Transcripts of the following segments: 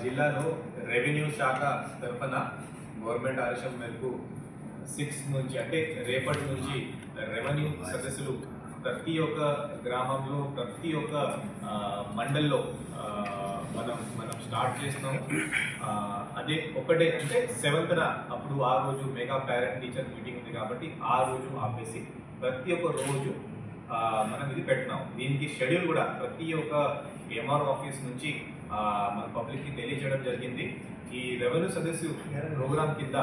జిల్లాలో రెవెన్యూ శాఖ తరఫున గవర్నమెంట్ ఆదేశం మేరకు 6 నుంచి అంటే రేపటి నుంచి రెవెన్యూ సదస్సులు ప్రతి ఒక్క గ్రామంలో ప్రతి ఒక్క మండల్లో మనం స్టార్ట్ చేస్తున్నాం. అదే ఒకటే అంటే 7th అప్పుడు ఆ రోజు మెగా పేరెంట్ టీచర్ మీటింగ్ ఉంది కాబట్టి ఆ రోజు ఆపేసి ప్రతి ఒక్క రోజు మనం ఇది పెట్టినాం. దీనికి షెడ్యూల్ కూడా ప్రతి ఒక్క ఎంఆర్ ఆఫీస్ నుంచి మన పబ్లిక్కి తెలియజేయడం జరిగింది. ఈ రెవెన్యూ సదస్సు ప్రోగ్రామ్ కింద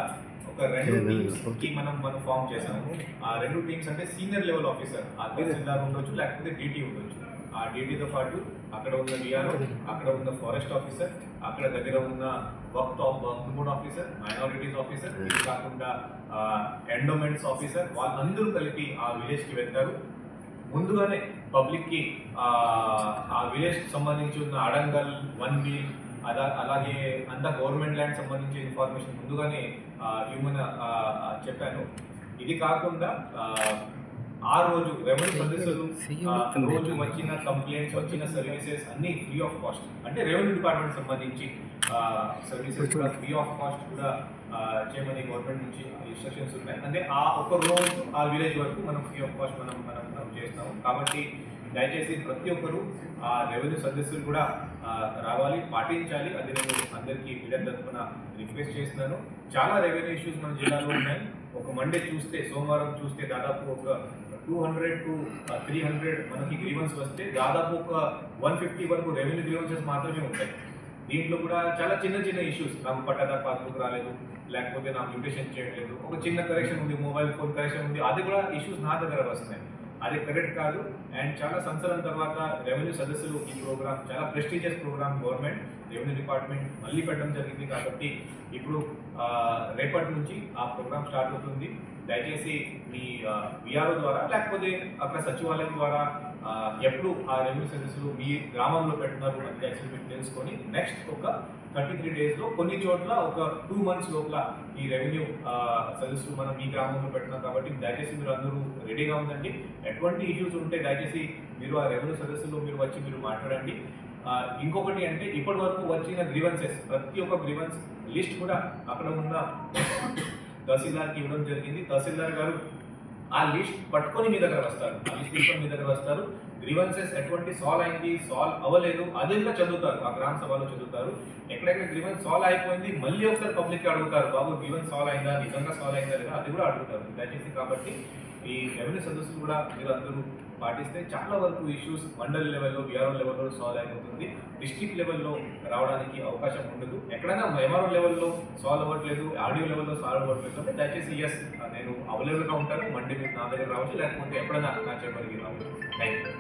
ఒక 2 టీమ్స్కి మనం ఫామ్ చేసాము. ఆ 2 టీమ్స్ అంటే సీనియర్ లెవెల్ ఆఫీసర్ తహసీల్దార్ ఉండొచ్చు, లేకపోతే డీటీ ఉండొచ్చు. ఆ డీటీతో పాటు అక్కడ ఉన్న విఆర్ఓ, అక్కడ ఉన్న ఫారెస్ట్ ఆఫీసర్, అక్కడ దగ్గర ఉన్న work board officer, minorities officer, ఇది కాకుండా ఎండోమెంట్స్ ఆఫీసర్, వాళ్ళందరూ కలిపి ఆ విలేజ్కి వెళ్తారు. ముందుగానే పబ్లిక్కి ఆ విలేజ్ సంబంధించి ఉన్న అడంగల్ 1 వీల్ అలాగే అంతా గవర్నమెంట్ ల్యాండ్ సంబంధించిన ఇన్ఫర్మేషన్ ముందుగానే హ్యూమన్ చెప్పాను. ఇది కాకుండా ఆ రోజు రెవెన్యూ సదస్సులు రోజు వచ్చిన కంప్లైంట్స్, వచ్చిన సర్వీసెస్ అన్ని ఫ్రీ ఆఫ్ కాస్ట్, అంటే రెవెన్యూ డిపార్ట్మెంట్ సంబంధించి సర్వీసెస్ కూడా ఫ్రీ ఆఫ్ కాస్ట్ కూడా చేయమని గవర్నమెంట్ నుంచి ఇన్స్ట్రక్షన్స్ ఉన్నాయి. అంటే ఆ ఒక రోజు ఆ విలేజ్ వరకు మనం ఫ్రీ ఆఫ్ కాస్ట్ మనం చేస్తాము. కాబట్టి దయచేసి ప్రతి ఒక్కరు ఆ రెవెన్యూ సదస్సులు కూడా రావాలి, పాటించాలి. అది నేను అందరికీ విలేజ్ తరఫున రిక్వెస్ట్ చేస్తున్నాను. చాలా రెవెన్యూ ఇష్యూస్ మన జిల్లాలో ఉన్నాయి. ఒక మండే చూస్తే, సోమవారం చూస్తే దాదాపు ఒక 200 to 300 మనకి గ్రీవెన్స్ వస్తే దాదాపు ఒక 150 వరకు రెవెన్యూ గ్రీవెన్సెస్ మాత్రమే ఉంటాయి. దీంట్లో కూడా చాలా చిన్న ఇష్యూస్, నాకు పట్టాదారు పాస్బుక్ రాలేదు, లేకపోతే నాకు మ్యూటేషన్ చేయట్లేదు, ఒక చిన్న కరెక్షన్ ఉంది, మొబైల్ ఫోన్ కరెక్షన్ ఉంది, అది కూడా ఇష్యూస్ నా దగ్గర వస్తున్నాయి. అది కరెక్ట్ కాదు. అండ్ చాలా సంవత్సరాల తర్వాత రెవెన్యూ సదస్సులు ఈ ప్రోగ్రామ్ చాలా prestigious programme government revenue department మళ్ళీ పెట్టడం జరిగింది. కాబట్టి ఇప్పుడు రేపటి నుంచి ఆ ప్రోగ్రామ్ స్టార్ట్ అవుతుంది. దయచేసి మీ విఆర్ఓ ద్వారా లేకపోతే అక్కడ సచివాలయం ద్వారా ఎప్పుడు ఆ రెవెన్యూ సదస్సులు మీ గ్రామంలో పెట్టున్నారు అని దయచేసి మీరు తెలుసుకొని నెక్స్ట్ ఒక 33 డేస్లో కొన్ని చోట్ల ఒక 2 months లోపల ఈ రెవెన్యూ సదస్సు మనం మీ గ్రామంలో పెట్టినాం. కాబట్టి దయచేసి మీరు అందరూ రెడీగా ఉండండి. ఎటువంటి ఇష్యూస్ ఉంటే దయచేసి మీరు ఆ రెవెన్యూ సదస్సులో మీరు వచ్చి మీరు మాట్లాడండి. ఇంకొకటి అంటే ఇప్పటి వరకు వచ్చిన గ్రీవెన్సెస్ ప్రతి ఒక్క గ్రీవెన్స్ లిస్ట్ కూడా అక్కడ ఉన్న తహసీల్దార్కి ఇవ్వడం జరిగింది. తహసీల్దార్ గారు ఆ లిస్ట్ పట్టుకొని మీ దగ్గర వస్తారు, ఆ లిస్ట్ తీసుకొని మీ దగ్గర వస్తారు. గ్రీవెన్సెస్ ఎటువంటి సాల్వ్ అయింది, సాల్వ్ అవ్వలేదు అది కూడా చదువుతారు, ఆ గ్రామ సభలో చదువుతారు. ఎక్కడెక్కడ గ్రీవెన్స్ సాల్వ్ అయిపోయింది మళ్ళీ ఒకసారి పబ్లిక్ అడుగుతారు, బాబు గ్రీవెన్స్ సాల్వ్ అయిందా, నిజంగా సాల్వ్ అయిందా లేదా, అది కూడా అడుగుతారు దయచేసి. కాబట్టి ఈ రెవెన్యూ సదస్సులు కూడా మీరు అందరూ పాటిస్తే చాలా వరకు ఇష్యూస్ మండల్ లెవెల్లో, విఆర్ఓ లెవెల్లో సాల్వ్ అయిపోతుంది. డిస్ట్రిక్ట్ లెవెల్లో రావడానికి అవకాశం ఉండదు. ఎక్కడైనా ఎంఆర్ఓ లెవెల్లో సాల్వ్ అవ్వట్లేదు, ఆడియో లెవెల్లో సాల్వ్ అవ్వట్లేదు అంటే దయచేసి నేను అవైలబుల్గా ఉంటాను. మండే మీరు నా దగ్గర రావచ్చు, లేకపోతే ఎప్పుడైనా నా చేపరికి రావచ్చు. Thank you.